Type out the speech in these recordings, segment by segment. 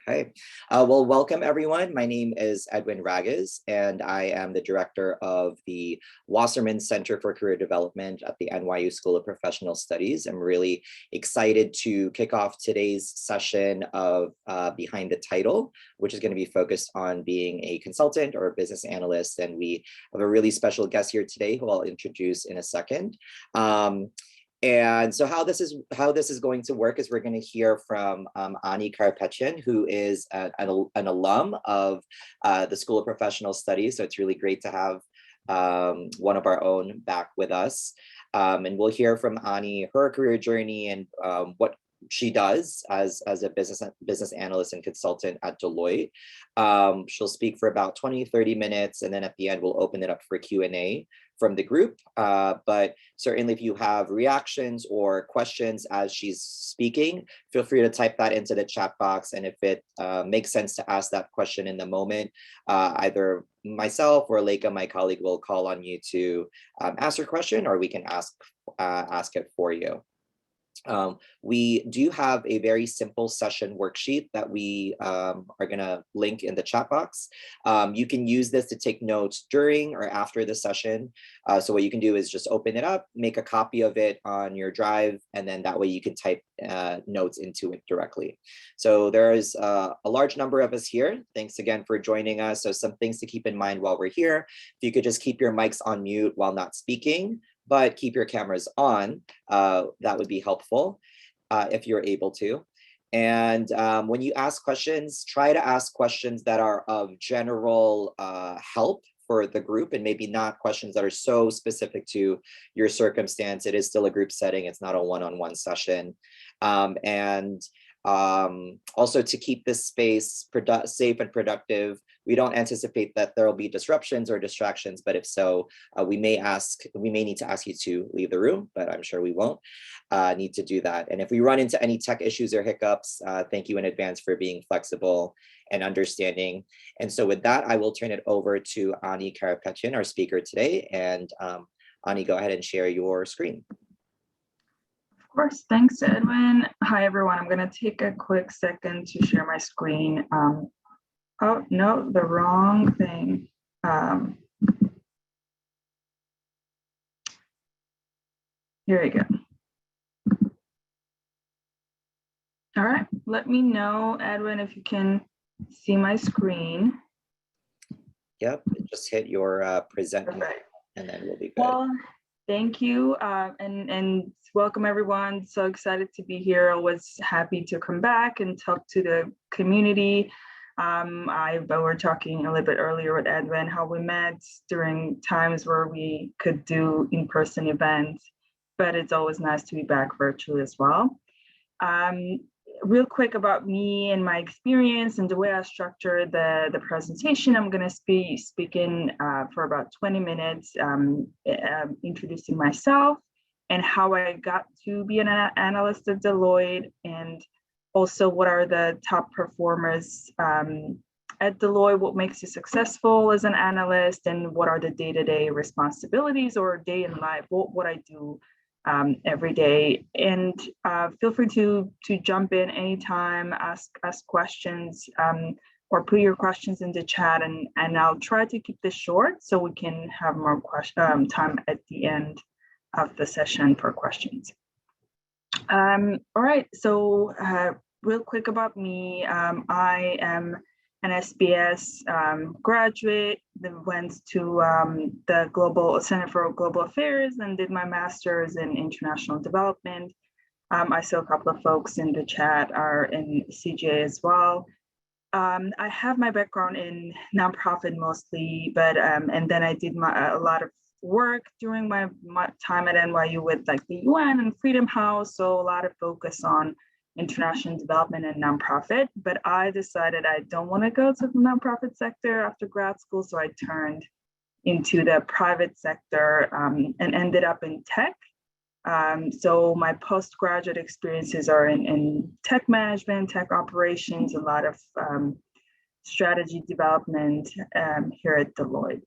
Okay. Well, welcome everyone. My name is Edwin Ragas, and I am the director of the Wasserman Center for Career Development at the NYU School of Professional Studies. I'm really excited to kick off today's session of Behind the Title, which is going to be focused on being a consultant or a business analyst. And we have a really special guest here today who I'll introduce in a second. And so how this is going to work is we're going to hear from Ani Karapetyan, who is an alum of the School of Professional Studies. So it's really great to have one of our own back with us. And we'll hear from Ani, her career journey and what she does as a business analyst and consultant at Deloitte. She'll speak for about 20-30 minutes, and then at the end we'll open it up for Q&A from the group. But certainly if you have reactions or questions as she's speaking, feel free to type that into the chat box. And if it makes sense to ask that question in the moment, either myself or Leica, my colleague, will call on you to ask your question, or we can ask it for you. We do have a very simple session worksheet that we are going to link in the chat box. You can use this to take notes during or after the session. So what you can do is just open it up, make a copy of it on your drive, and then that way you can type notes into it directly. So there's a large number of us here. Thanks again for joining us. So some things to keep in mind while we're here. If you could just keep your mics on mute while not speaking, but keep your cameras on, that would be helpful if you're able to. And when you ask questions, try to ask questions that are of general help for the group, and maybe not questions that are so specific to your circumstance. It is still a group setting. It's not a one-on-one session. Also to keep this space safe and productive, we don't anticipate that there will be disruptions or distractions, but if so, we may need to ask you to leave the room, but I'm sure we won't need to do that. And if we run into any tech issues or hiccups, thank you in advance for being flexible and understanding. And so with that, I will turn it over to Ani Karapetyan, our speaker today. And Ani, go ahead and share your screen. Of course, thanks, Edwin. Hi, everyone. I'm going to take a quick second to share my screen. Oh, no, the wrong thing. Here we go. All right, let me know, Edwin, if you can see my screen. Yep, just hit your present, Perfect. And then we'll be good. Well, thank you, and welcome everyone. So excited to be here. Always happy to come back and talk to the community. We were talking a little bit earlier with Edwin how we met during times where we could do in-person events, but it's always nice to be back virtually as well. Real quick about me and my experience and the way I structured the presentation. I'm going to be speaking for about 20 minutes, introducing myself and how I got to be an analyst at Deloitte, and also what are the top performers at Deloitte, what makes you successful as an analyst, and what are the day-to-day responsibilities or day in life, what I do every day. And feel free to jump in anytime, ask questions, or put your questions in the chat, and I'll try to keep this short so we can have more time at the end of the session for questions. All right, so real quick about me. I am an SBS graduate that went to the Global Center for Global Affairs and did my master's in international development. I saw a couple of folks in the chat are in CGA as well. I have my background in nonprofit mostly, but and then I did a lot of work during my time at NYU with like the UN and Freedom House, so a lot of focus on international development and nonprofit. But I decided I don't want to go to the nonprofit sector after grad school, so I turned into the private sector and ended up in tech. So my postgraduate experiences are in tech management, tech operations, a lot of strategy development here at Deloitte.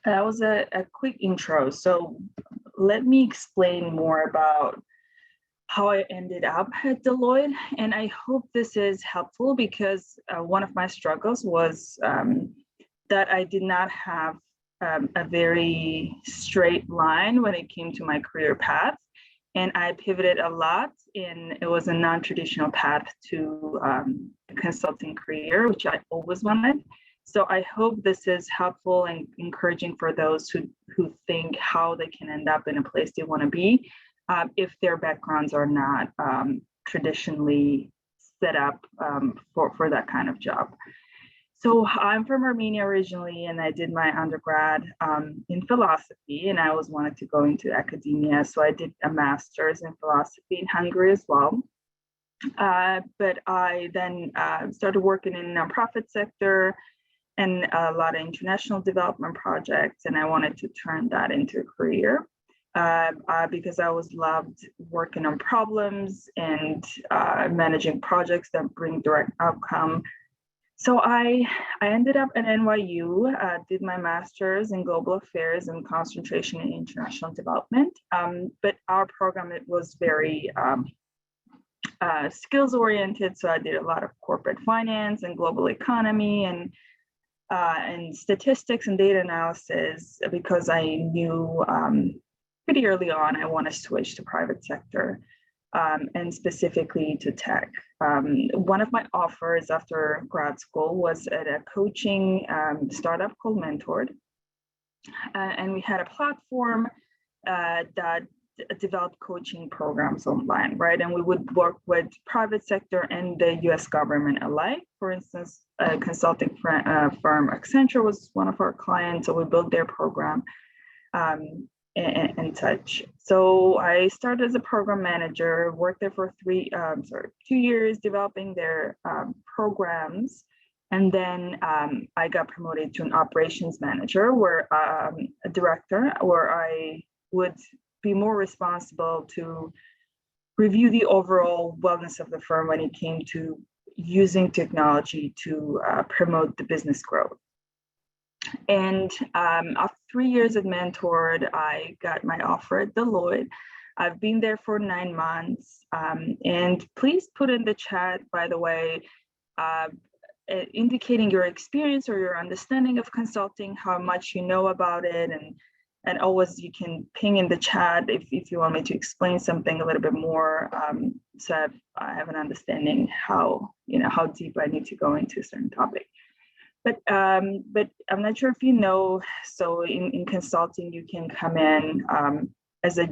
That was a quick intro. So let me explain more about how I ended up at Deloitte. And I hope this is helpful because one of my struggles was that I did not have a very straight line when it came to my career path. And I pivoted a lot, and it was a non-traditional path to a consulting career, which I always wanted. So I hope this is helpful and encouraging for those who think how they can end up in a place they want to be if their backgrounds are not traditionally set up for that kind of job. So I'm from Armenia originally, and I did my undergrad in philosophy, and I always wanted to go into academia. So I did a master's in philosophy in Hungary as well. But I then started working in the nonprofit sector and a lot of international development projects, and I wanted to turn that into a career because I always loved working on problems and managing projects that bring direct outcome. So I ended up at NYU, did my master's in global affairs and concentration in international development. But our program, it was very skills oriented. So I did a lot of corporate finance and global economy and statistics and data analysis because I knew pretty early on I want to switch to private sector. And specifically to tech. One of my offers after grad school was at a coaching startup called Mentored. And we had a platform that developed coaching programs online, right? And we would work with private sector and the US government alike. For instance, a consulting firm, Accenture, was one of our clients, so we built their program. And such. So I started as a program manager, worked there for 2 years developing their programs. And then I got promoted to an operations manager where a director, where I would be more responsible to review the overall wellness of the firm when it came to using technology to promote the business growth. And after 3 years at Mentored, I got my offer at Deloitte. I've been there for 9 months. And please put in the chat, by the way, indicating your experience or your understanding of consulting, how much you know about it. And always you can ping in the chat if you want me to explain something a little bit more. So I have an understanding how deep I need to go into a certain topic. But I'm not sure if you know, so in consulting, you can come in as a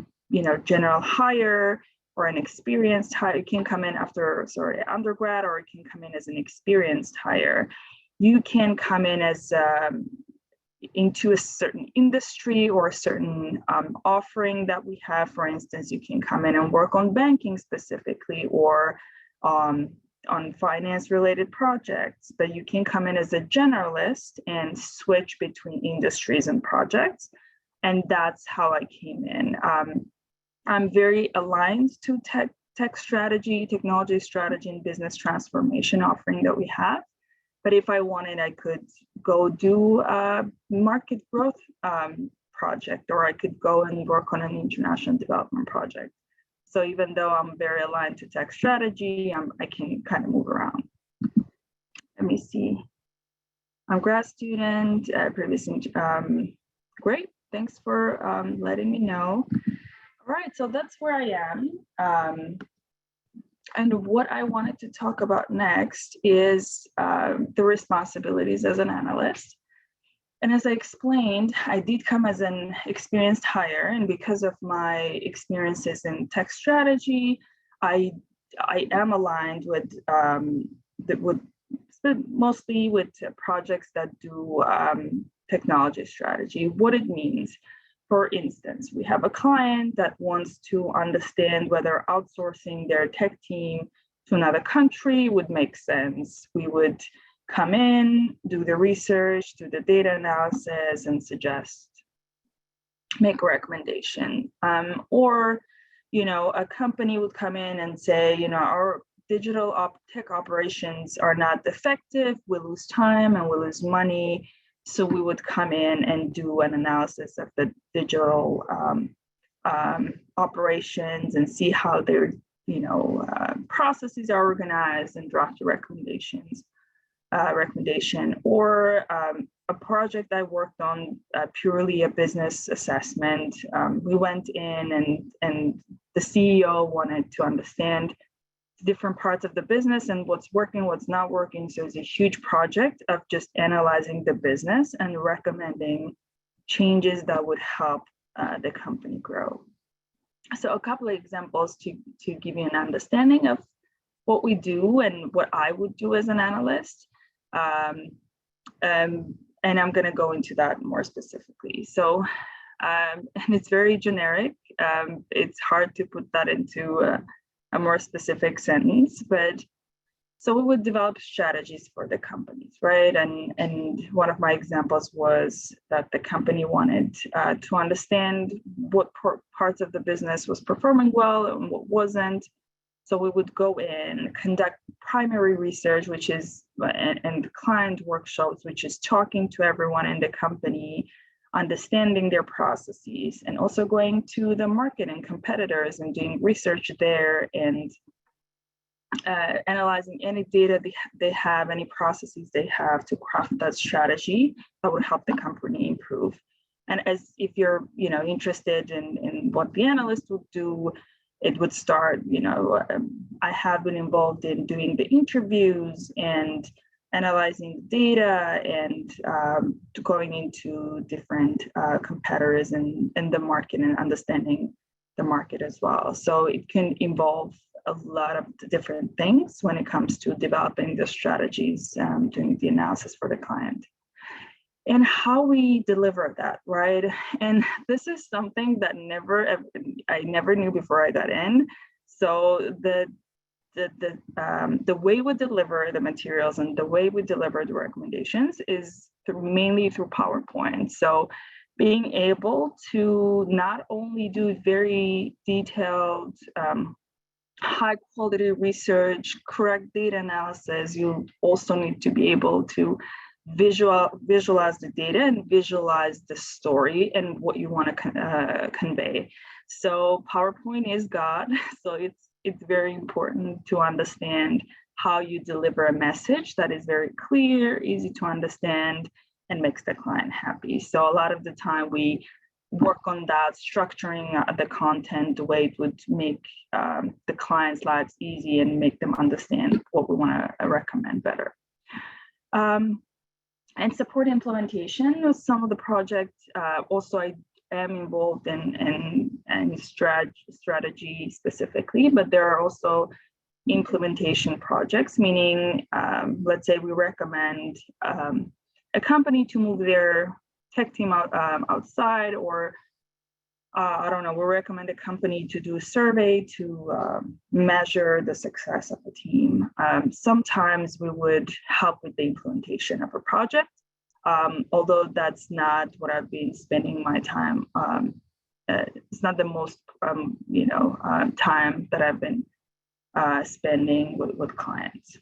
general hire or an experienced hire. You can come in after undergrad, or you can come in as an experienced hire. You can come in as into a certain industry or a certain offering that we have. For instance, you can come in and work on banking specifically, or on finance related projects, but you can come in as a generalist and switch between industries and projects. And that's how I came in. I'm very aligned to tech strategy, technology strategy, and business transformation offering that we have. But if I wanted, I could go do a market growth project, or I could go and work on an international development project. So even though I'm very aligned to tech strategy, I can kind of move around. Let me see. I'm a grad student, previously, great. Thanks for letting me know. All right, so that's where I am. And what I wanted to talk about next is the responsibilities as an analyst. And as I explained, I did come as an experienced hire, and because of my experiences in tech strategy, I am aligned with mostly with projects that do technology strategy. What it means, for instance, we have a client that wants to understand whether outsourcing their tech team to another country would make sense. We would come in, do the research, do the data analysis, and make a recommendation. Or, a company would come in and say, our digital tech operations are not effective, we lose time and we lose money. So we would come in and do an analysis of the digital operations and see how they're processes are organized and draft the recommendation, or a project I worked on, purely a business assessment. We went in and the CEO wanted to understand different parts of the business and what's working, what's not working. So it's a huge project of just analyzing the business and recommending changes that would help the company grow. So a couple of examples to give you an understanding of what we do and what I would do as an analyst. And I'm going to go into that more specifically. So, and it's very generic. It's hard to put that into a more specific sentence, but so we would develop strategies for the companies, right? And one of my examples was that the company wanted to understand what parts of the business was performing well and what wasn't. So we would go in, conduct primary research, which is, and client workshops, which is talking to everyone in the company, understanding their processes, and also going to the market and competitors and doing research there and analyzing any data they have, any processes they have to craft that strategy that would help the company improve. And as if you're interested in what the analyst would do, it would start, I have been involved in doing the interviews and analyzing data and going into different competitors in the market and understanding the market as well. So it can involve a lot of different things when it comes to developing the strategies, doing the analysis for the client. And how we deliver that, right? And this is something that I never knew before I got in. So the way we deliver the materials and the way we deliver the recommendations is mainly through PowerPoint. So being able to not only do very detailed, high quality research, correct data analysis, you also need to be able to visualize the data and visualize the story and what you want to convey. So PowerPoint is God. So it's very important to understand how you deliver a message that is very clear, easy to understand, and makes the client happy. So a lot of the time we work on that, structuring the content the way it would make the client's lives easy and make them understand what we want to recommend better. And support implementation of some of the projects. Also, I am involved in strategy specifically, but there are also implementation projects, meaning, let's say we recommend a company to move their tech team outside, or I don't know, we recommend a company to do a survey to measure the success of the team. Sometimes we would help with the implementation of a project, although that's not what I've been spending my time. It's not the most, time that I've been spending with clients.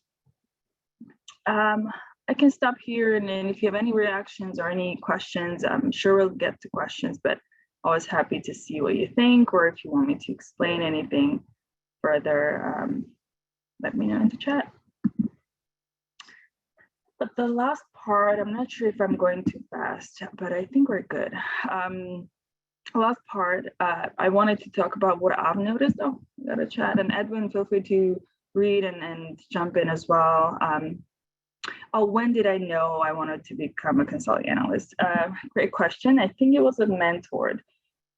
I can stop here, and then if you have any reactions or any questions, I'm sure we'll get to questions, but always happy to see what you think, or if you want me to explain anything further, let me know in the chat. But the last part, I'm not sure if I'm going too fast, but I think we're good. Last part, I wanted to talk about what I've noticed. Oh, we got a chat, and Edwin, feel free to read and jump in as well. When did I know I wanted to become a consulting analyst? Great question. I think it was a mentor.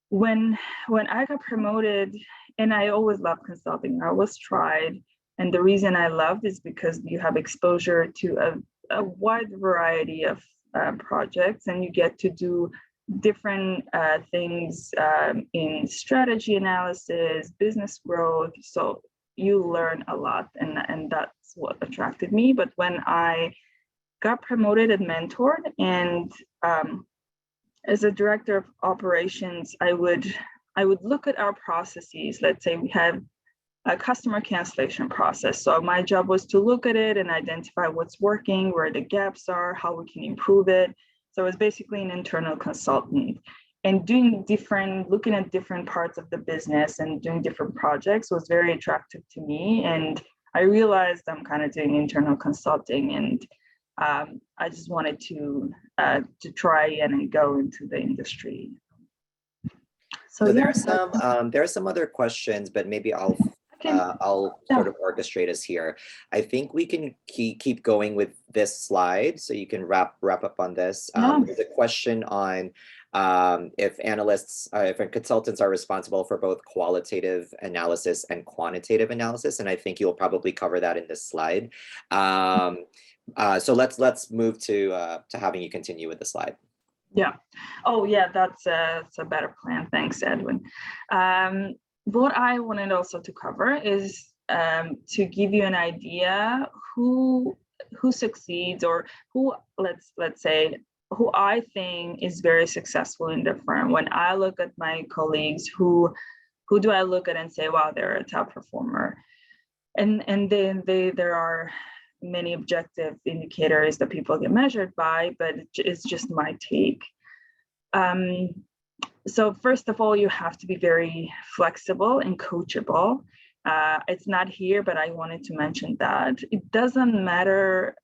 When I got promoted, and I always loved consulting, I always tried. And the reason I loved is because you have exposure to a wide variety of projects, and you get to do different things in strategy analysis, business growth. So you learn a lot, and that's what attracted me. But when I got promoted and mentored, and as a director of operations, I would look at our processes. Let's say we have a customer cancellation process. So my job was to look at it and identify what's working, where the gaps are, how we can improve it. So I was basically an internal consultant. looking at different parts of the business and doing different projects was very attractive to me. And I realized I'm kind of doing internal consulting, and I just wanted to try and go into the industry. So there are some other questions, but maybe I'll sort of orchestrate us here. I think we can keep going with this slide, so you can wrap up on this. There's a question on if analysts, if consultants are responsible for both qualitative analysis and quantitative analysis, and I think you'll probably cover that in this slide. So let's move to having you continue with the slide. Yeah. Oh, yeah, that's a better plan. Thanks, Edwin. What I wanted also to cover is to give you an idea who succeeds, or who, let's say, who I think is very successful in the firm. When I look at my colleagues, who do I look at and say, wow, they're a top performer? And then there are many objective indicators that people get measured by, but it's just my take. So first of all, you have to be very flexible and coachable. It's not here, but I wanted to mention that it doesn't matter,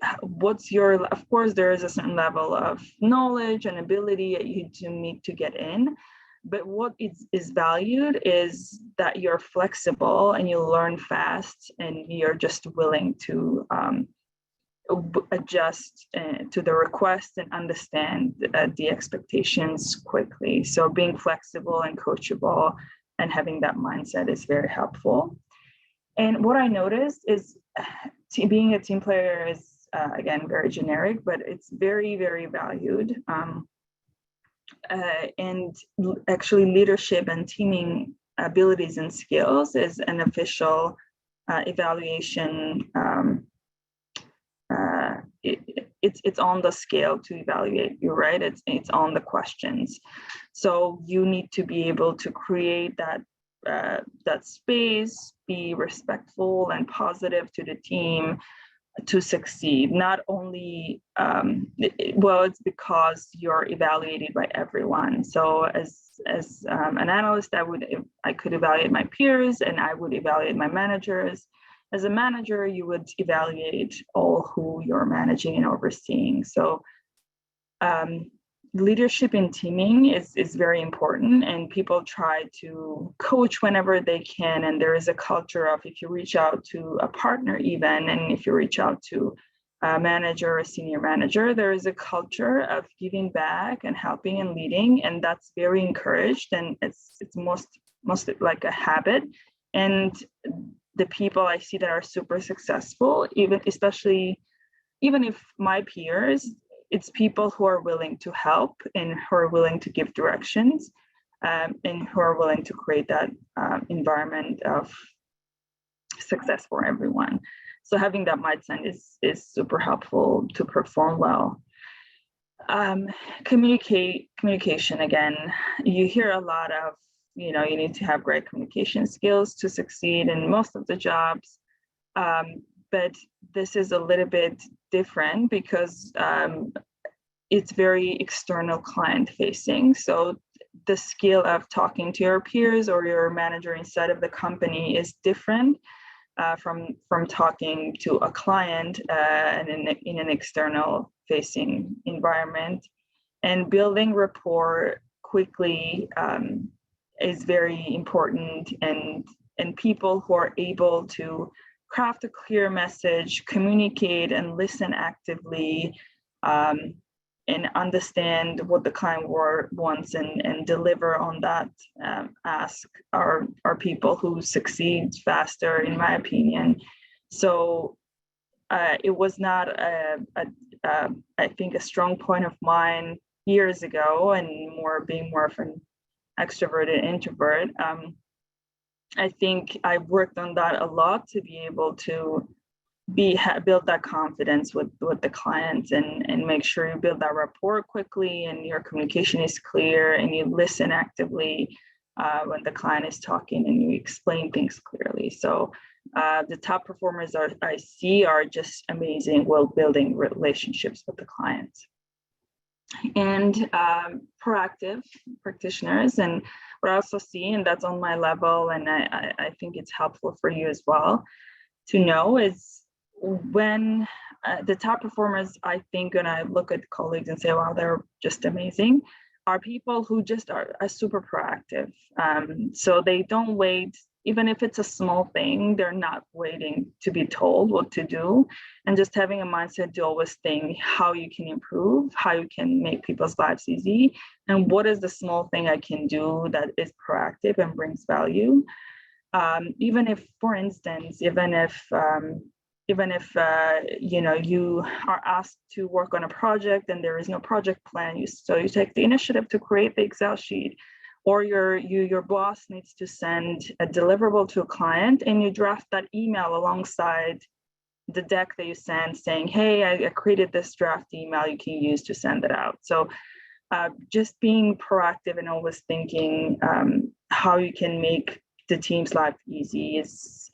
of course, there is a certain level of knowledge and ability that you need to get in. But what is valued is that you're flexible and you learn fast, and you're just willing to adjust to the request and understand the expectations quickly. So being flexible and coachable and having that mindset is very helpful. And what I noticed is being a team player is, again, very generic, but it's very, very valued. And actually leadership and teaming abilities and skills is an official evaluation. It's on the scale to evaluate you, right? It's on the questions. So you need to be able to create that space, be respectful and positive to the team to succeed. Not only it's because you're evaluated by everyone. So as an analyst, I could evaluate my peers, and I would evaluate my managers. As a manager, you would evaluate all who you're managing and overseeing. So leadership in teaming is very important, and people try to coach whenever they can. And there is a culture of, if you reach out to a partner even, and if you reach out to a manager, a senior manager, there is a culture of giving back and helping and leading, and that's very encouraged, and it's mostly like a habit. And the people I see that are super successful, even if my peers, it's people who are willing to help and who are willing to give directions, and who are willing to create that environment of success for everyone. So having that mindset is super helpful to perform well. Communication, again, you hear a lot of, you need to have great communication skills to succeed in most of the jobs. But this is a little bit different because it's very external client facing. So the skill of talking to your peers or your manager inside of the company is different from talking to a client and in an external facing environment. And building rapport quickly is very important, and people who are able to craft a clear message, communicate and listen actively, and understand what the client wants and deliver on that ask are people who succeed faster, in my opinion. So it was not I think a strong point of mine years ago, and being more of an extroverted introvert. I think I worked on that a lot to be able to build that confidence with the clients and make sure you build that rapport quickly and your communication is clear and you listen actively when the client is talking and you explain things clearly. So the top performers I see are just amazing while building relationships with the clients. and proactive practitioners. And what I also see, and that's on my level, and I think it's helpful for you as well to know, is when the top performers, I think, when I look at colleagues and say, wow, they're just amazing, are people who just are super proactive. So they don't wait, even if it's a small thing, they're not waiting to be told what to do, and just having a mindset to always think how you can improve, how you can make people's lives easy, and what is the small thing I can do that is proactive and brings value. Even if, for instance, even if you are asked to work on a project and there is no project plan, so you take the initiative to create the Excel sheet, or your boss needs to send a deliverable to a client, and you draft that email alongside the deck that you send, saying, hey, I created this draft email you can use to send it out. So just being proactive and always thinking how you can make the team's life easy is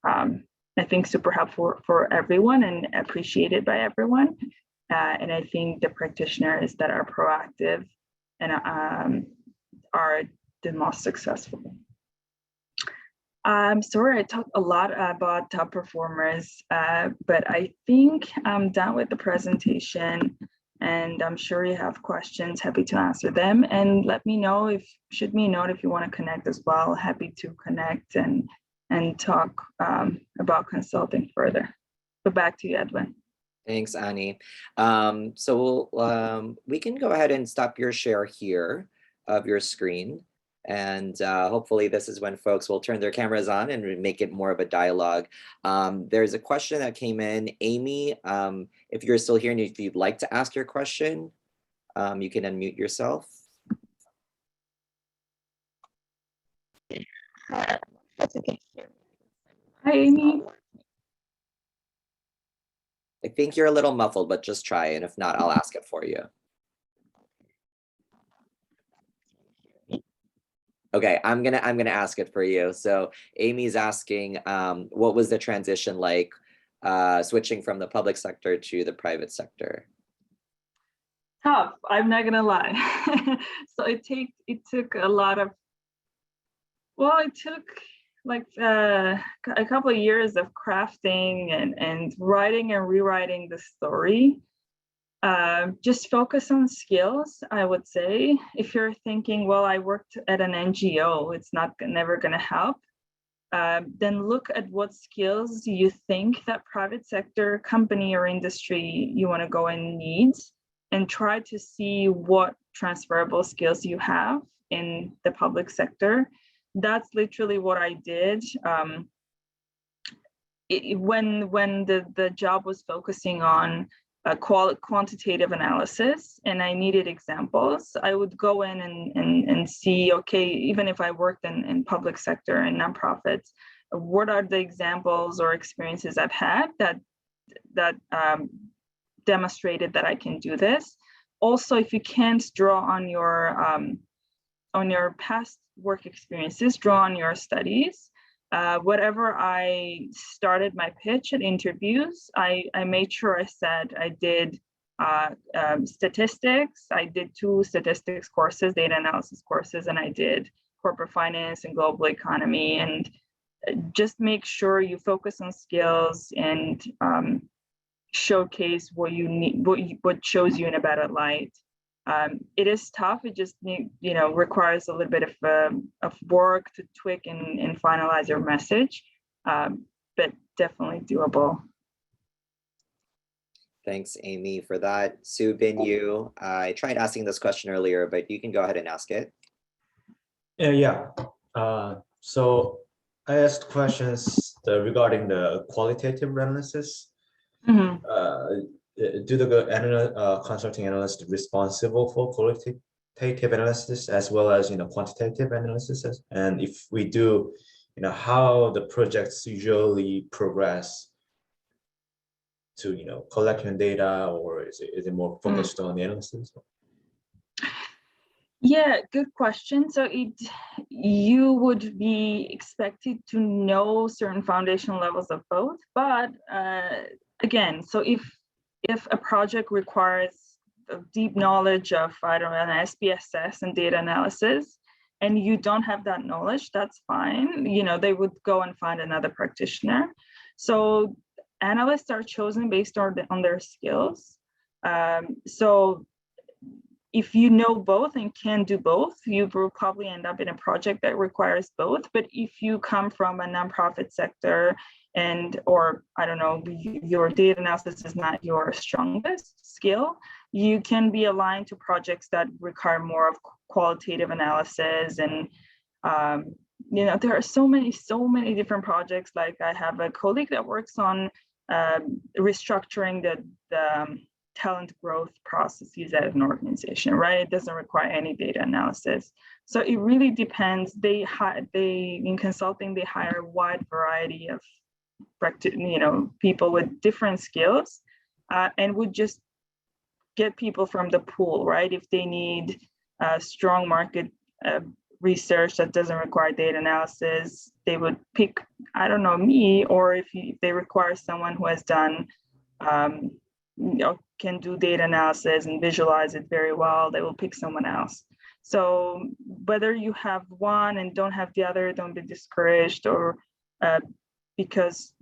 I think super helpful for everyone and appreciated by everyone. And I think the practitioners that are proactive and are the most successful. I'm sorry, I talked a lot about top performers, but I think I'm done with the presentation, and I'm sure you have questions. Happy to answer them, and let me know shoot me a note if you want to connect as well. Happy to connect and talk about consulting further. But back to you, Edwin. Thanks, Annie. So we can go ahead and stop your share here of your screen. And hopefully this is when folks will turn their cameras on and make it more of a dialogue. There's a question that came in. Amy, if you're still here and if you'd like to ask your question, you can unmute yourself. Hi, Amy. I think you're a little muffled, but just try, and if not, I'll ask it for you. Okay, I'm gonna ask it for you. So Amy's asking, what was the transition like switching from the public sector to the private sector? Tough, I'm not gonna lie. So it took a lot of, well, it took like a couple of years of crafting and writing and rewriting the story. Just focus on skills, I would say. If you're thinking, well, I worked at an NGO, it's never going to help, then look at what skills you think that private sector company or industry you want to go and needs, and try to see what transferable skills you have in the public sector. That's literally what I did. When the job was focusing on quantitative analysis and I needed examples, I would go in and see, okay, even if I worked in public sector and nonprofits, what are the examples or experiences I've had that demonstrated that I can do this. Also, if you can't draw on your past work experiences, draw on your studies. Whatever I started my pitch at interviews, I made sure I said I did statistics. I did 2 statistics courses, data analysis courses, and I did corporate finance and global economy. And just make sure you focus on skills and showcase what you need, what shows you in a better light. It is tough. It just requires a little bit of work to tweak and finalize your message, but definitely doable. Thanks, Amy, for that. Sue Bin Yu, I tried asking this question earlier, but you can go ahead and ask it. Yeah. So I asked questions regarding the qualitative analysis. Mm-hmm. Do the consulting analyst responsible for qualitative analysis as well as quantitative analysis? And if we do, how the projects usually progress to collecting data, or is it more focused on the analysis? Yeah, good question. So you would be expected to know certain foundational levels of both, but again, so if a project requires deep knowledge of, I don't know, an SPSS and data analysis, and you don't have that knowledge, that's fine. They would go and find another practitioner. So analysts are chosen based on their skills. So if you know both and can do both, you will probably end up in a project that requires both. But if you come from a nonprofit sector or I don't know, your data analysis is not your strongest skill, you can be aligned to projects that require more of qualitative analysis. And there are so many different projects. Like I have a colleague that works on restructuring the talent growth processes at an organization, right? It doesn't require any data analysis. So it really depends. They in consulting, they hire a wide variety of people with different skills, and would just get people from the pool, right? If they need strong market research that doesn't require data analysis, they would pick, I don't know, me. Or if they require someone who has done can do data analysis and visualize it very well, they will pick someone else. So whether you have one and don't have the other, don't be discouraged, or because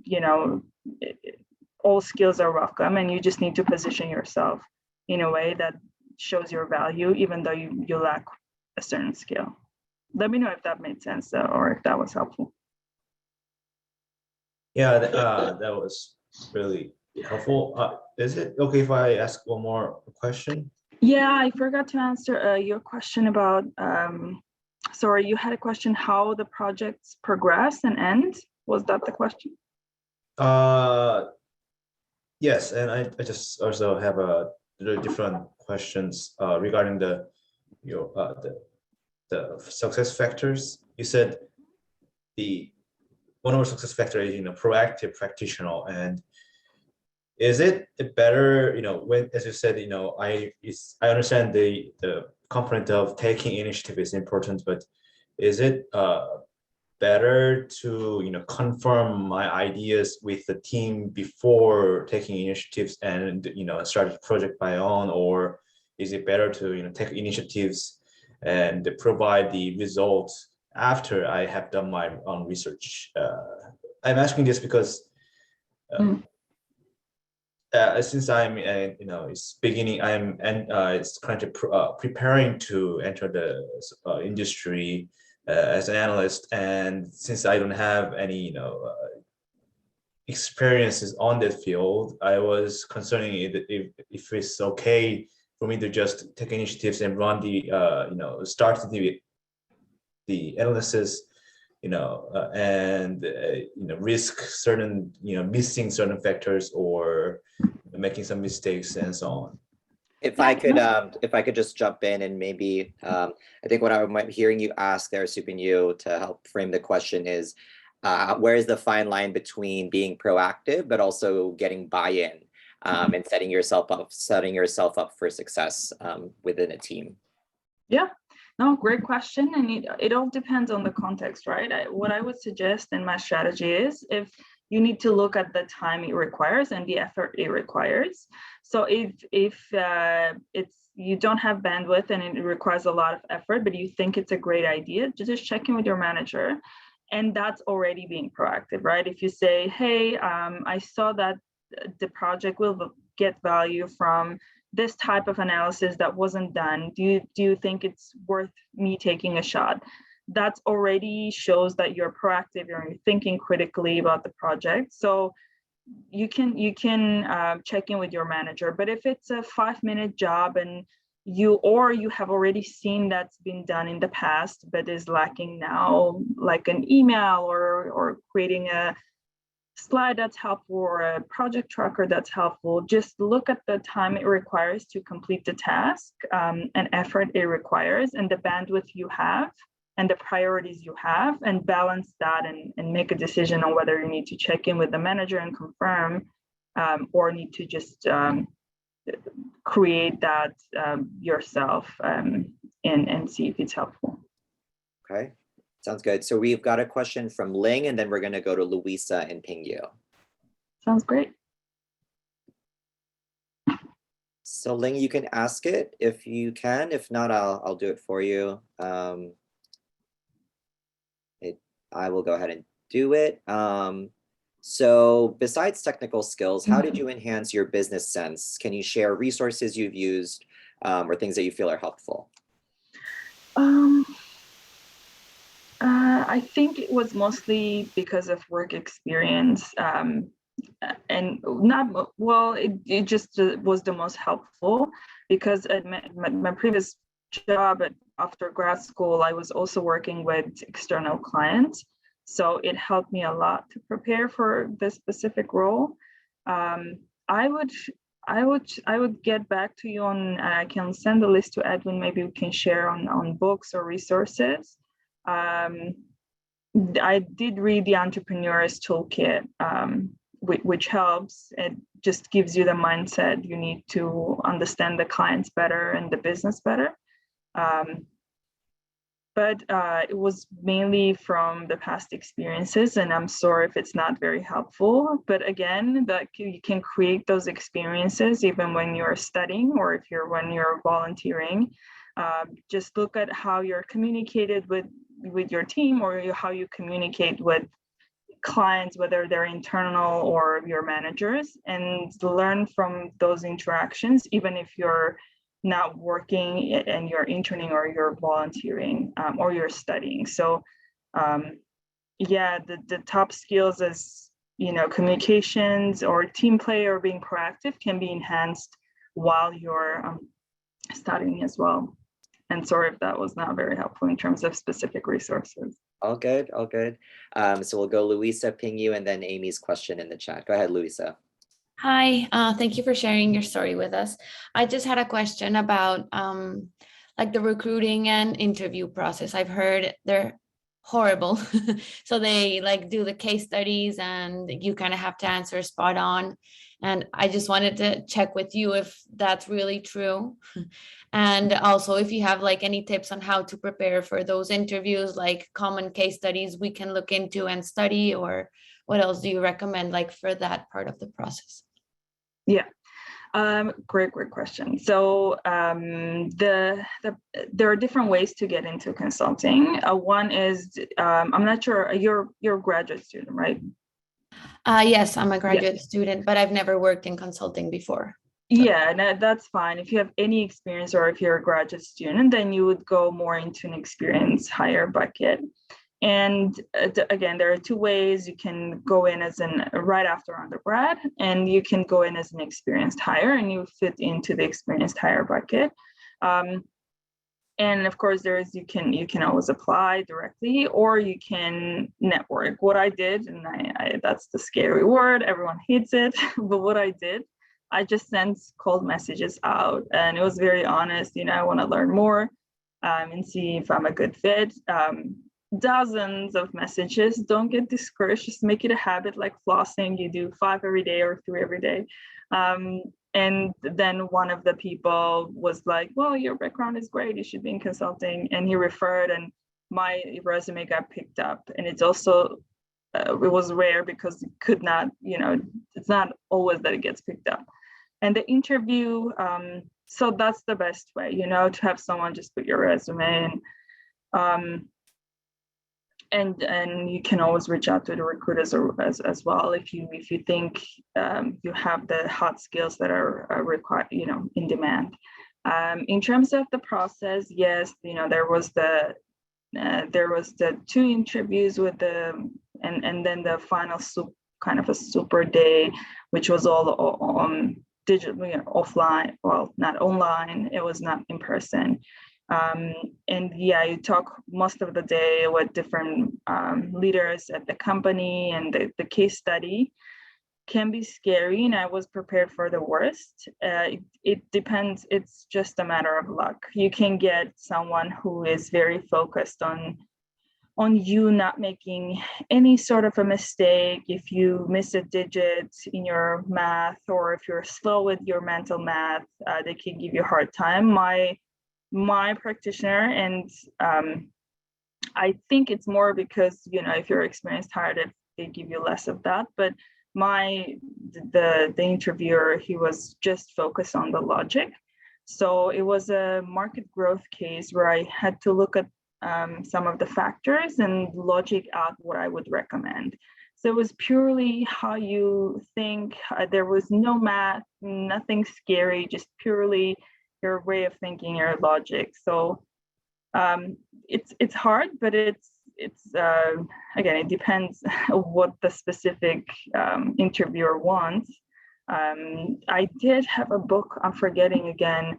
all skills are welcome, and you just need to position yourself in a way that shows your value, even though you lack a certain skill. Let me know if that made sense, or if that was helpful. Yeah, that was really helpful. Is it okay if I ask one more question? Yeah, I forgot to answer your question about, sorry, you had a question how the projects progress and end. Was that the question? Yes, and I just also have a different questions regarding the success factors. You said one of the success factors is proactive practitioner, and is it better when, as you said, I understand the component of taking initiative is important, but is it better to confirm my ideas with the team before taking initiatives and start a project by own, or is it better to take initiatives and provide the results after I have done my own research? I'm asking this because since I'm it's beginning, it's currently preparing to enter the industry as an analyst, and since I don't have any experiences on that field, I was concerning if it's okay for me to just take initiatives and run start the analysis, and risk certain missing certain factors or making some mistakes and so on. If I could just jump in, and maybe I think what I'm hearing you ask there, Supin Yu, to help frame the question is, where is the fine line between being proactive but also getting buy-in and setting yourself up for success within a team? Yeah, no, great question, and it all depends on the context, right? What I would suggest in my strategy is, if you need to look at the time it requires and the effort it requires. So if you don't have bandwidth and it requires a lot of effort, but you think it's a great idea, just check in with your manager. And that's already being proactive, right? If you say, hey, I saw that the project will get value from this type of analysis that wasn't done. Do you think it's worth me taking a shot? That already shows that you're proactive, you're thinking critically about the project. So you can check in with your manager. But if it's a 5-minute job and you have already seen that's been done in the past but is lacking now, like an email or creating a slide that's helpful, or a project tracker that's helpful, just look at the time it requires to complete the task, and effort it requires, and the bandwidth you have and the priorities you have, and balance that and make a decision on whether you need to check in with the manager and confirm, or need to just create that yourself, and see if it's helpful. Okay, sounds good. So we've got a question from Ling, and then we're going to go to Luisa and Pingyu. Sounds great. So Ling, you can ask it if you can. If not, I'll do it for you. I will go ahead and do it. So besides technical skills, how did you enhance your business sense? Can you share resources you've used or things that you feel are helpful? I think it was mostly because of work experience, and not well. It just was the most helpful because at my previous job after grad school, I was also working with external clients, so it helped me a lot to prepare for this specific role. I would. I would get back to you on, and I can send the list to Edwin. Maybe we can share on books or resources. um, I did read the Entrepreneur's Toolkit, which helps. It just gives you the mindset you need to understand the clients better and the business better. But it was mainly from the past experiences, and I'm sorry if it's not very helpful. But again, that you can create those experiences even when you're studying or when you're volunteering. Just look at how you're communicated with your team, or how you communicate with clients, whether they're internal or your managers, and learn from those interactions, even if you're not working and you're interning or you're volunteering, or you're studying. So yeah, the top skills as communications or team play or being proactive can be enhanced while you're studying as well. And sorry if that was not very helpful in terms of specific resources. All good, all good. So we'll go Luisa, ping you, and then Amy's question in the chat. Go ahead, Luisa. Hi, thank you for sharing your story with us. I just had a question about like the recruiting and interview process. I've heard they're horrible. So they like do the case studies and you kind of have to answer spot on. And I just wanted to check with you if that's really true. And also if you have like any tips on how to prepare for those interviews, like common case studies we can look into and study, or what else do you recommend like for that part of the process? Yeah, great question. So there are different ways to get into consulting. One is, I'm not sure, you're a graduate student, right? Yes, I'm a graduate student, but I've never worked in consulting before. Yeah, that's fine. If you have any experience, or if you're a graduate student, then you would go more into an experience hire bucket. And again, there are two ways. You can go in as right after undergrad, and you can go in as an experienced hire, and you fit into the experienced hire bucket. And of course, you can always apply directly, or you can network. What I did, and I that's the scary word, everyone hates it, but what I did, I just sent cold messages out, and it was very honest. I want to learn more, and see if I'm a good fit. Dozens of messages. Don't get discouraged. Just make it a habit, like flossing. You do 5 every day or 3 every day. And then one of the people was like, well, your background is great. You should be in consulting. And he referred, and my resume got picked up. And it's also, it was rare because it could not, it's not always that it gets picked up. And the interview, so that's the best way, to have someone just put your resume in. And you can always reach out to the recruiters as well if you think you have the hot skills that are required, in demand. In terms of the process, yes, there was the 2 interviews with and then the final kind of a super day, which was all on digital, offline. Well, not online. It was not in person. And yeah, you talk most of the day with different leaders at the company, and the case study can be scary, and I was prepared for the worst. It depends. It's just a matter of luck. You can get someone who is very focused on you not making any sort of a mistake. If you miss a digit in your math, or if you're slow with your mental math, they can give you a hard time. My practitioner, and I think it's more because if you're experienced hire, they give you less of that, but the interviewer, he was just focused on the logic. So it was a market growth case where I had to look at some of the factors and logic out what I would recommend. So it was purely how you think. There was no math, nothing scary, just purely your way of thinking, your logic. So it's hard, but it's again, it depends what the specific interviewer wants. I did have a book, I'm forgetting again.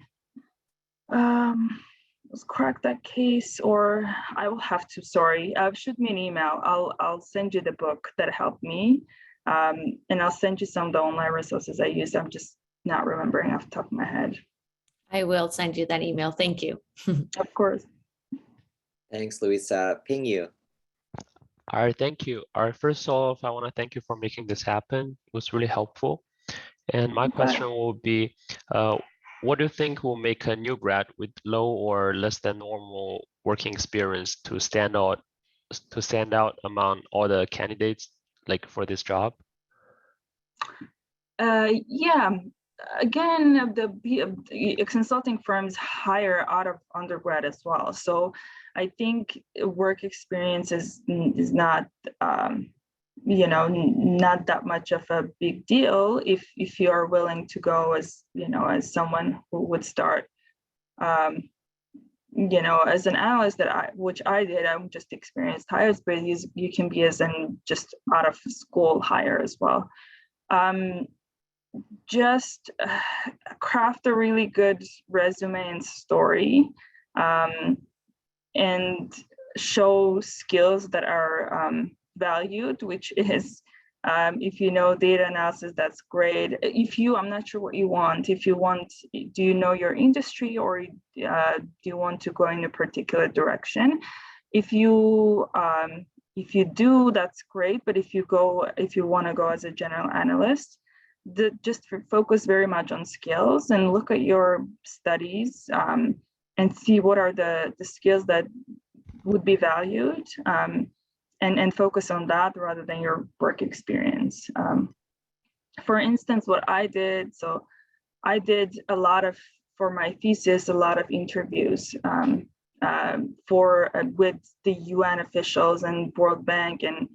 Was Crack That Case, or I will have to, sorry, shoot me an email. I'll send you the book that helped me. And I'll send you some of the online resources I use. I'm just not remembering off the top of my head. I will send you that email. Thank you. Of course. Thanks, Luisa. Ping you. All right, thank you. All right, first off, I want to thank you for making this happen. It was really helpful. And my question will be, what do you think will make a new grad with low or less than normal working experience to stand out among all the candidates, like for this job? Yeah, again, the consulting firms hire out of undergrad as well. So I think work experience is not, not that much of a big deal if you are willing to go as, as someone who would start, as an analyst which I did. I'm just experienced hires, but you can be as an just out of school hire as well. Just craft a really good resume and story, and show skills that are valued, which is, if you know data analysis, that's great. I'm not sure what you want. If you want, do you know your industry, or do you want to go in a particular direction? If you do, that's great. But if you want to go as a general analyst, just focus very much on skills and look at your studies, and see what are the skills that would be valued, and focus on that rather than your work experience. For instance, what I did, so I did for my thesis, a lot of interviews with the UN officials and World Bank, and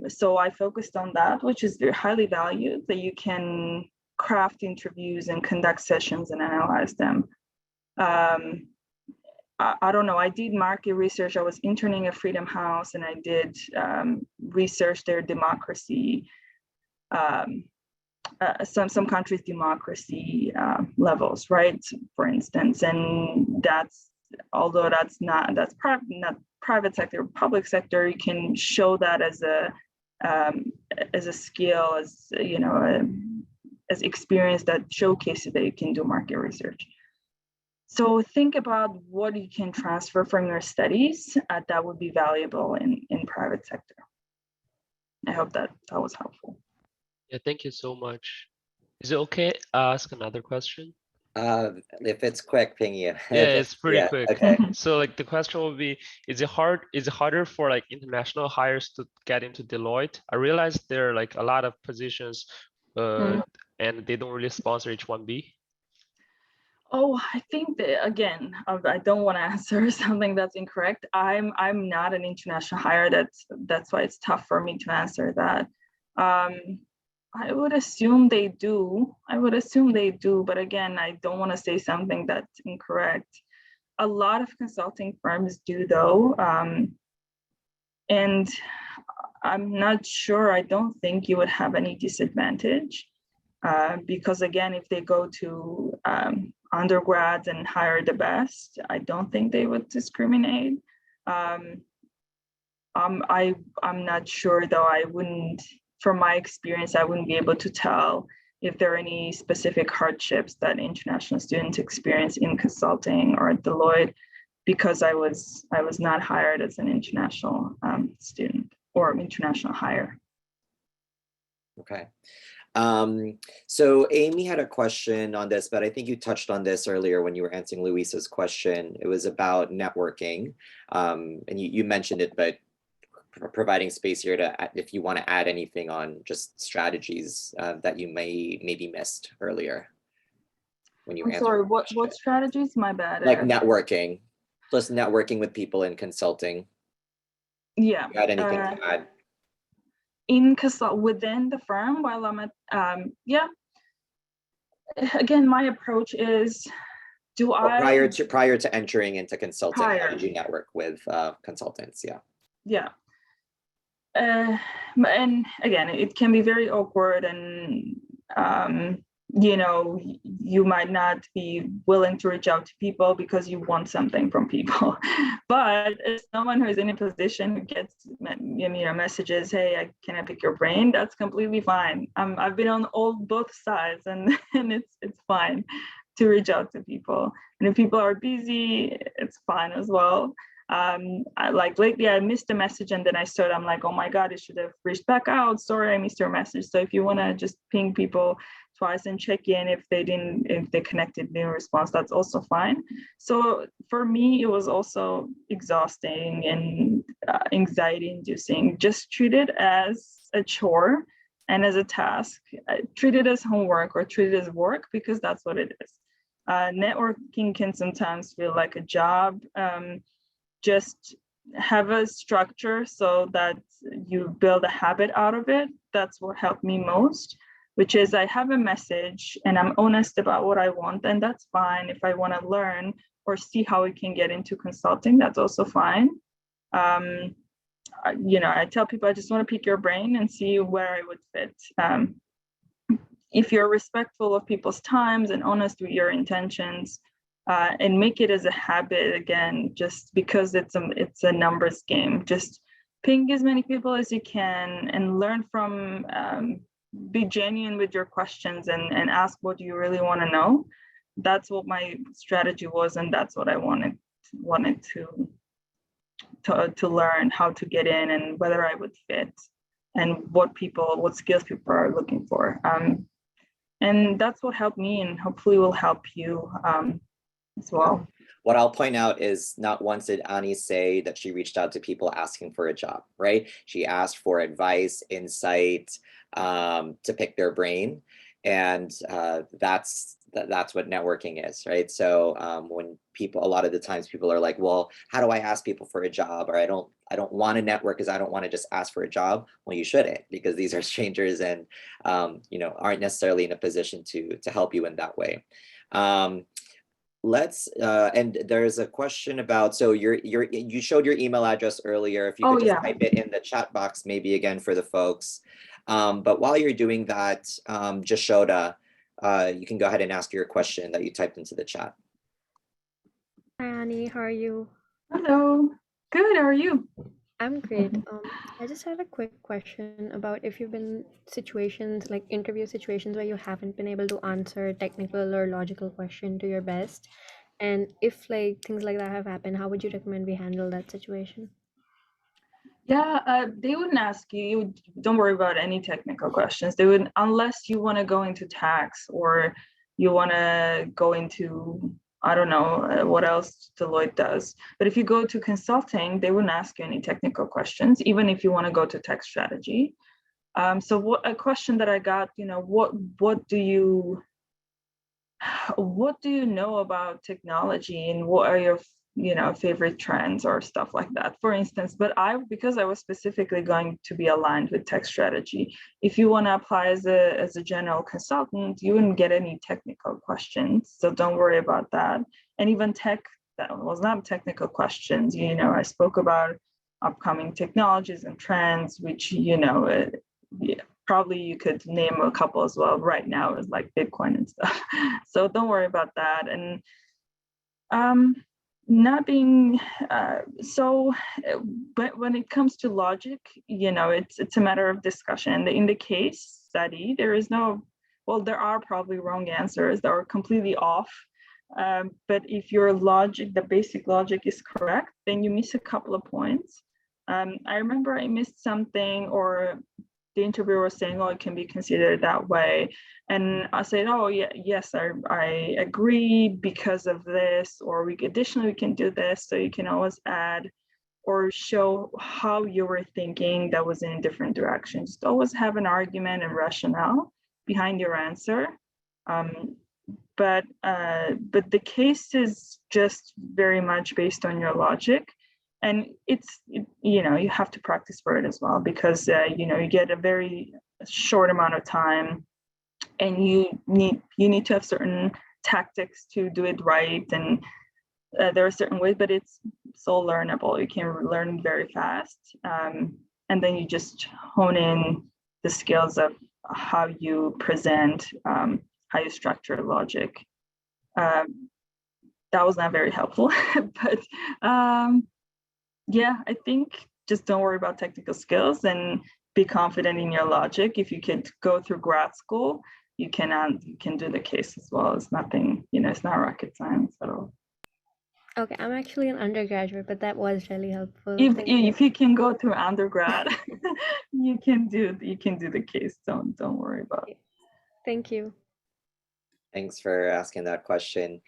so I focused on that, which is very highly valued, that you can craft interviews and conduct sessions and analyze them. I don't know, I did market research. I was interning at Freedom House, and I did research their democracy, some countries' democracy levels, right? For instance, and although that's private sector, public sector, you can show that as a skill, as as experience that showcases that you can do market research. So think about what you can transfer from your studies that would be valuable in private sector. I hope that was helpful. Yeah, thank you so much. Is it okay to ask another question? If it's quick, ping you. Yeah, it's pretty quick. Okay. So like the question will be, is it harder for like international hires to get into Deloitte? I realize there are like a lot of positions and they don't really sponsor H-1B. Oh, I think that, again, I don't want to answer something that's incorrect. I'm not an international hire. That's why it's tough for me to answer that. I would assume they do. But again, I don't want to say something that's incorrect. A lot of consulting firms do, though. And I'm not sure. I don't think you would have any disadvantage, because again, if they go to undergrads and hire the best, I don't think they would discriminate. I'm not sure, though. I wouldn't, from my experience, I wouldn't be able to tell if there are any specific hardships that international students experience in consulting or at Deloitte, because I was not hired as an international student or international hire. Okay. So Amy had a question on this, but I think you touched on this earlier when you were answering Luisa's question. It was about networking, and you mentioned it, but providing space here to, if you want to add anything on just strategies that you maybe missed earlier when you I'm answered. sorry, what strategies? My bad. Like networking, just networking with people in consulting. Yeah. You had anything to add? Within the firm while I'm at, yeah. Again, my approach is, prior to entering into consulting, how did you network with consultants? Yeah. And again, it can be very awkward, and you know, you might not be willing to reach out to people because you want something from people. But as someone who is in a position who gets, you know, messages, hey, can I pick your brain? That's completely fine. I've been on both sides, and it's fine to reach out to people. And if people are busy, it's fine as well. Like lately I missed a message, and then I'm like, oh my God, I should have reached back out. Sorry, I missed your message. So if you want to just ping people twice and check in if they connected, didn't respond, that's also fine. So for me, it was also exhausting and anxiety inducing. Just treat it as a chore and as a task. Treat it as homework or treat it as work, because that's what it is. Networking can sometimes feel like a job. Just have a structure so that you build a habit out of it. That's what helped me most, which is I have a message and I'm honest about what I want, and that's fine. If I want to learn or see how we can get into consulting, that's also fine. You know, I tell people I just want to pick your brain and see where I would fit. If you're respectful of people's times and honest with your intentions, and make it as a habit, again, just because it's a numbers game. Just ping as many people as you can and learn from, be genuine with your questions and ask what you really want to know. That's what my strategy was, and that's what I wanted to learn, how to get in and whether I would fit and what skills people are looking for. And that's what helped me, and hopefully will help you as well. What I'll point out is not once did Ani say that she reached out to people asking for a job, right? She asked for advice, insight, to pick their brain. And that's what networking is, right? So when a lot of the times people are like, well, how do I ask people for a job? Or I don't want to network because I don't want to just ask for a job. Well, you shouldn't, because these are strangers and you know, aren't necessarily in a position to help you in that way. And there's a question about, so you showed your email address earlier. If you could just type it in the chat box, maybe again for the folks. But while you're doing that, Jashoda, you can go ahead and ask your question that you typed into the chat. Hi, Annie. How are you? Hello. Good. How are you? I'm great. I just had a quick question about if you've been situations, like interview situations, where you haven't been able to answer technical or logical question to your best. And if like things like that have happened, how would you recommend we handle that situation? Yeah, they wouldn't ask you. Don't worry about any technical questions. They wouldn't, unless you want to go into tax or you want to go into, I don't know what else Deloitte does. But if you go to consulting, they wouldn't ask you any technical questions, even if you want to go to tech strategy. So a question that I got, you know, what do you know about technology, and what are your favorite trends or stuff like that, for instance. But because I was specifically going to be aligned with tech strategy, if you want to apply as a general consultant, you wouldn't get any technical questions, so don't worry about that. And even tech, that was not technical questions. I spoke about upcoming technologies and trends, which probably you could name a couple as well right now, is like Bitcoin and stuff. So don't worry about that. And not being but when it comes to logic, it's a matter of discussion. In the case study, there are probably wrong answers that are completely off. But if your logic, the basic logic, is correct, then you miss a couple of points. I remember I missed something, or the interviewer was saying, oh, it can be considered that way. And I said, oh, yeah, yes, I agree because of this, or additionally, we can do this. So you can always add or show how you were thinking that was in a different direction. Just always have an argument and rationale behind your answer. But the case is just very much based on your logic, and you have to practice for it as well, because you get a very short amount of time, and you need to have certain tactics to do it right, and there are certain ways, but it's so learnable. You can learn very fast, and then you just hone in the skills of how you present, how you structure logic. That was not very helpful, but yeah, I think just don't worry about technical skills and be confident in your logic. If you can go through grad school, you can do the case as well. It's nothing, it's not rocket science at all. Okay, I'm actually an undergraduate, but that was really helpful. If you can go through undergrad, you can do the case. Don't worry about it. Thank you. Thanks for asking that question.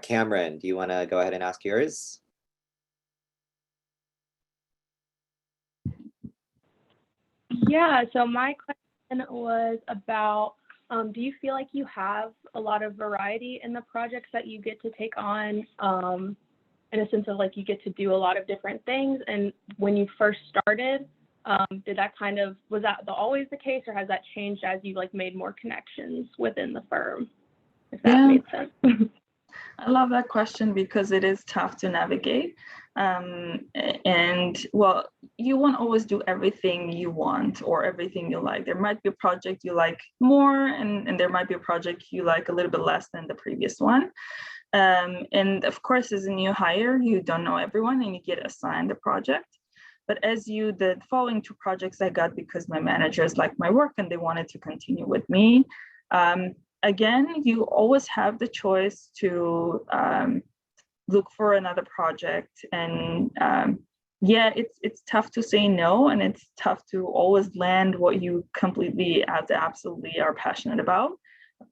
Cameron, do you want to go ahead and ask yours? Yeah, so my question was about, do you feel like you have a lot of variety in the projects that you get to take on, in a sense of like you get to do a lot of different things? And when you first started, was that always the case, or has that changed as you like made more connections within the firm? If that made sense. I love that question because it is tough to navigate. And well, you won't always do everything you want or everything you like. There might be a project you like more, and there might be a project you like a little bit less than the previous one. And of course, as a new hire, you don't know everyone and you get assigned a project. But the following two projects I got because my managers liked my work and they wanted to continue with me. Again, you always have the choice to look for another project, and yeah, it's tough to say no, and it's tough to always land what you completely absolutely are passionate about,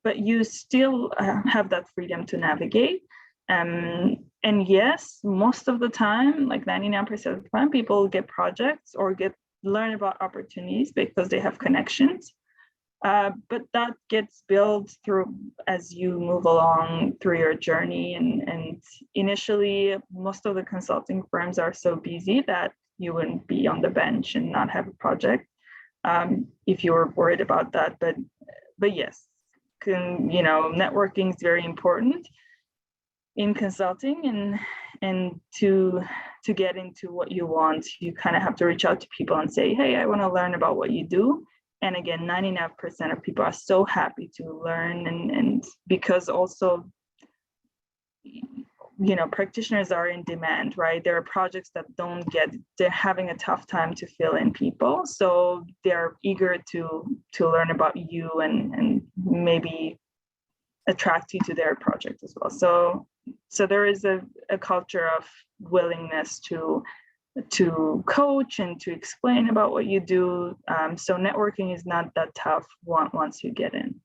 but you still have that freedom to navigate. And yes, most of the time, like 99% of the time, people get projects or learn about opportunities because they have connections. But that gets built through as you move along through your journey. And initially, most of the consulting firms are so busy that you wouldn't be on the bench and not have a project if you were worried about that. But yes, networking is very important in consulting, and to get into what you want, you kind of have to reach out to people and say, hey, I want to learn about what you do. And again, 99% of people are so happy to learn, and because also, practitioners are in demand, right? There are projects that they're having a tough time to fill in people. So they're eager to learn about you and maybe attract you to their project as well. So there is a culture of willingness to coach and to explain about what you do. So networking is not that tough once you get in.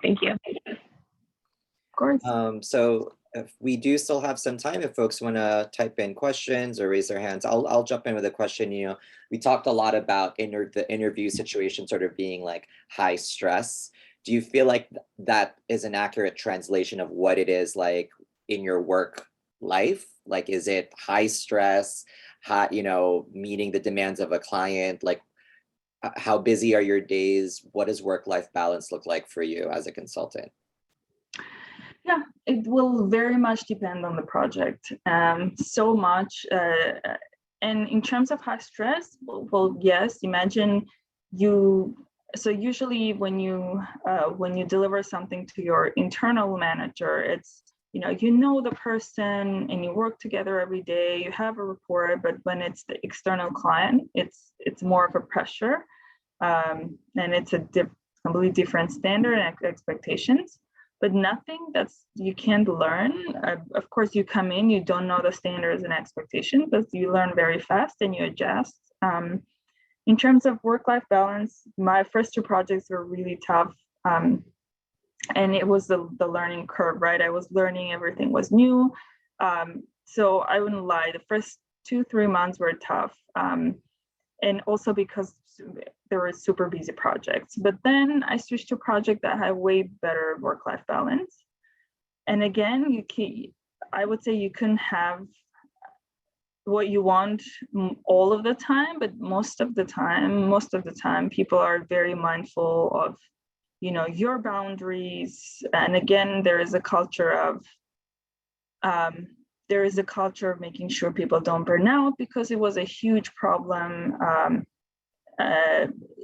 Thank you. Of course. So if we do still have some time, if folks want to type in questions or raise their hands, I'll jump in with a question. We talked a lot about the interview situation sort of being like high stress. Do you feel like that is an accurate translation of what it is like in your work life? Like, is it high stress, meeting the demands of a client? Like, how busy are your days? What does work-life balance look like for you as a consultant? Yeah, it will very much depend on the project. So much. And in terms of high stress, well, yes, imagine so usually when you deliver something to your internal manager, it's the person and you work together every day, you have a rapport. But when it's the external client, it's more of a pressure, and it's a completely different standard and expectations. But nothing you can't learn. Of course, you come in, you don't know the standards and expectations, but you learn very fast and you adjust. In terms of work-life balance, my first two projects were really tough. And it was the learning curve, right? I was learning, everything was new. So I wouldn't lie, the first 2-3 months were tough. And also because there were super busy projects. But then I switched to a project that had way better work-life balance. And again, I would say you couldn't have what you want all of the time, but most of the time, people are very mindful of, your boundaries. And again, there is a culture of making sure people don't burn out, because it was a huge problem.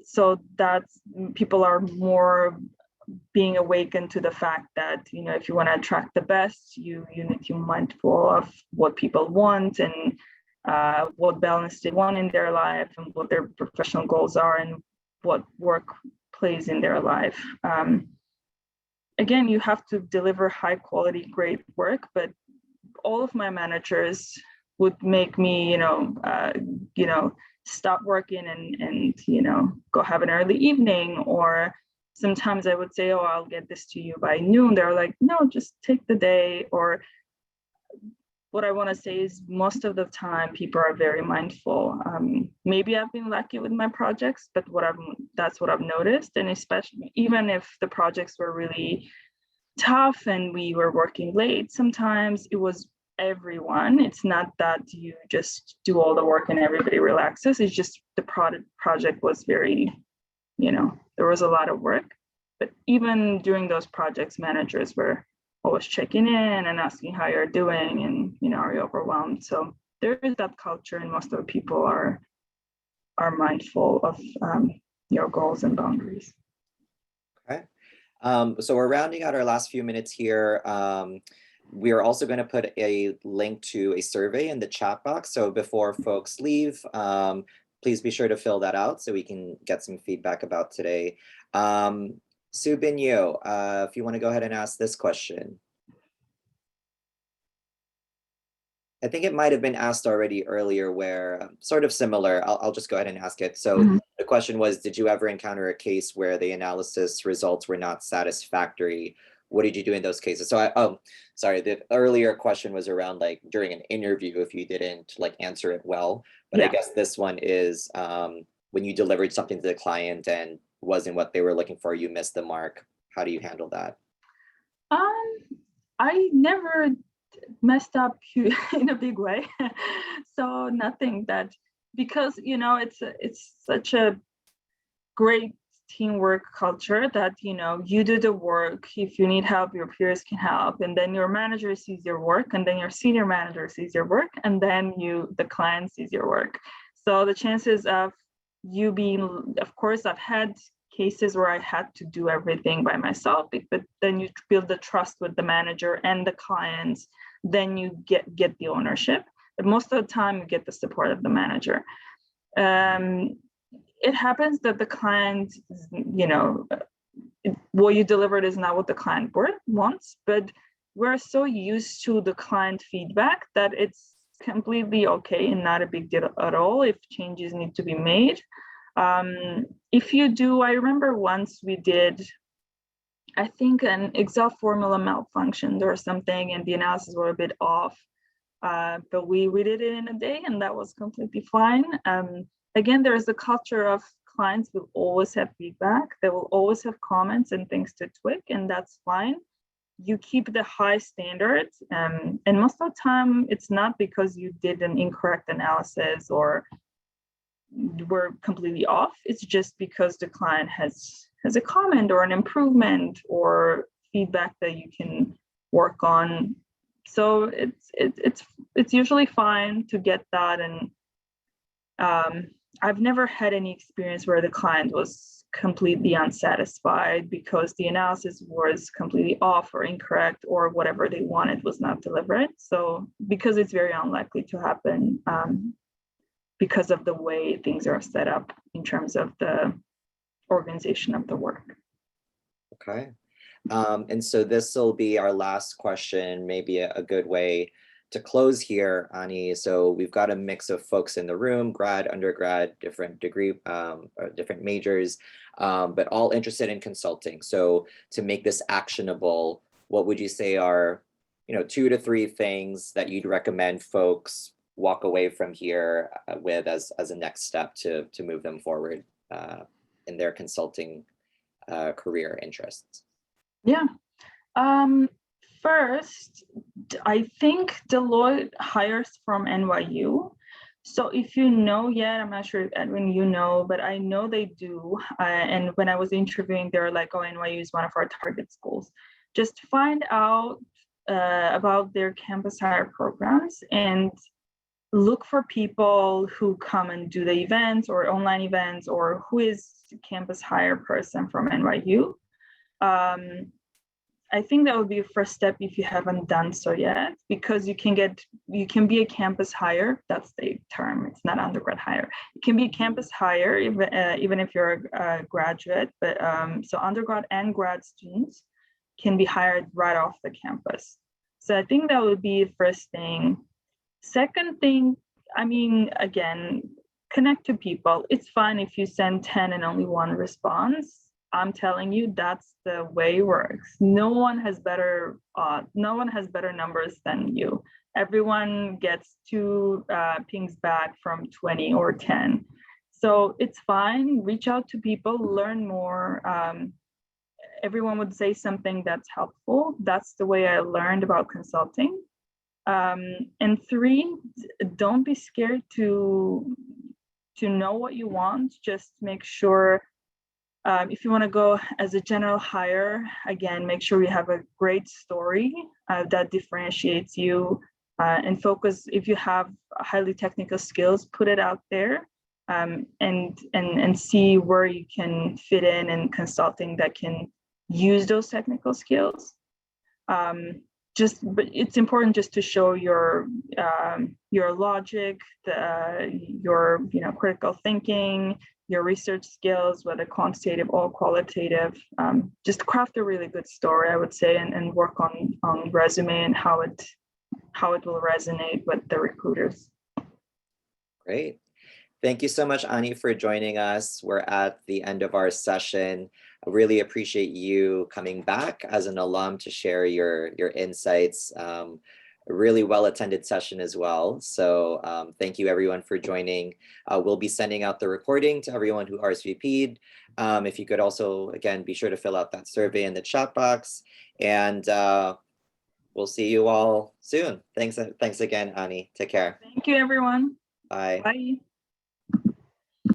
So that people are more being awakened to the fact that, if you want to attract the best, you need to be mindful of what people want, and what balance they want in their life, and what their professional goals are, and what work plays in their life. Again, you have to deliver high quality, great work, but all of my managers would make me, stop working and go have an early evening. Or sometimes I would say, oh, I'll get this to you by noon. They're like, no, just take the day. Or what I want to say is, most of the time people are very mindful. Maybe I've been lucky with my projects, but that's what I've noticed. And especially, even if the projects were really tough and we were working late, sometimes it was everyone. It's not that you just do all the work and everybody relaxes. It's just the project was very, there was a lot of work. But even during those projects, managers were always checking in and asking how you're doing, and are you overwhelmed. So there is that culture, and most of the people are mindful of your goals and boundaries. Okay. So we're rounding out our last few minutes here. We are also going to put a link to a survey in the chat box. So before folks leave, please be sure to fill that out so we can get some feedback about today. Soo Bin Yo, if you want to go ahead and ask this question. I think it might have been asked already earlier, where sort of similar. I'll just go ahead and ask it. So the question was, did you ever encounter a case where the analysis results were not satisfactory? What did you do in those cases? So sorry, the earlier question was around like during an interview, if you didn't like answer it well, but I guess this one is when you delivered something to the client and wasn't what they were looking for, you missed the mark. How do you handle that? I never messed up in a big way. So nothing that, because it's such a great teamwork culture that you do the work. If you need help, your peers can help, and then your manager sees your work, and then your senior manager sees your work, and then the client sees your work. So the chances of you being, of course, I've had cases where I had to do everything by myself, but then you build the trust with the manager and the clients, then you get the ownership. But most of the time you get the support of the manager. It happens that the client, what you delivered is not what the client wants, but we're so used to the client feedback that it's completely okay and not a big deal at all if changes need to be made. If you do, I remember once we did, I think an Excel formula malfunctioned or something, and the analysis were a bit off, but we did it in a day, and that was completely fine. Again, there is a culture of clients will always have feedback. They will always have comments and things to tweak, and that's fine. You keep the high standards, and most of the time, it's not because you did an incorrect analysis or were completely off. It's just because the client has a comment or an improvement or feedback that you can work on. So it's usually fine to get that. And I've never had any experience where the client was completely unsatisfied because the analysis was completely off or incorrect, or whatever they wanted was not delivered. So because it's very unlikely to happen, because of the way things are set up in terms of the organization of the work. Okay. And so this will be our last question, maybe a good way to close here, Ani. So we've got a mix of folks in the room, grad, undergrad, different degree, different majors, but all interested in consulting. So to make this actionable, what would you say are 2 to 3 things that you'd recommend folks walk away from here with as a next step to move them forward in their consulting career interests? Yeah. First, I think Deloitte hires from NYU. So if you know yet, I'm not sure if Edwin, you know, but I know they do. And when I was interviewing, they were like, oh, NYU is one of our target schools. Just find out about their campus hire programs and look for people who come and do the events or online events, or who is campus hire person from NYU. I think that would be a first step if you haven't done so yet, because you can be a campus hire. That's the term. It's not undergrad hire. You can be a campus hire even if you're a graduate. But so undergrad and grad students can be hired right off the campus. So I think that would be the first thing. Second thing, I mean, again, connect to people. It's fine if you send 10 and only 1 response. I'm telling you, that's the way it works. No one has better numbers than you. Everyone gets 2 pings back from 20 or 10. So it's fine. Reach out to people, learn more. Everyone would say something that's helpful. That's the way I learned about consulting. And 3, don't be scared to know what you want. Just make sure. If you want to go as a general hire, again, make sure you have a great story that differentiates you, and focus. If you have highly technical skills, put it out there, and see where you can fit in consulting that can use those technical skills. But it's important just to show your logic, your critical thinking, your research skills, whether quantitative or qualitative. Just craft a really good story, I would say, and work on resume and how it will resonate with the recruiters. Great. Thank you so much, Ani, for joining us. We're at the end of our session. I really appreciate you coming back as an alum to share your insights. A really well-attended session as well. So thank you everyone for joining. We'll be sending out the recording to everyone who RSVP'd. If you could also, again, be sure to fill out that survey in the chat box, and we'll see you all soon. Thanks again, Ani. Take care. Thank you, everyone. Bye. Bye.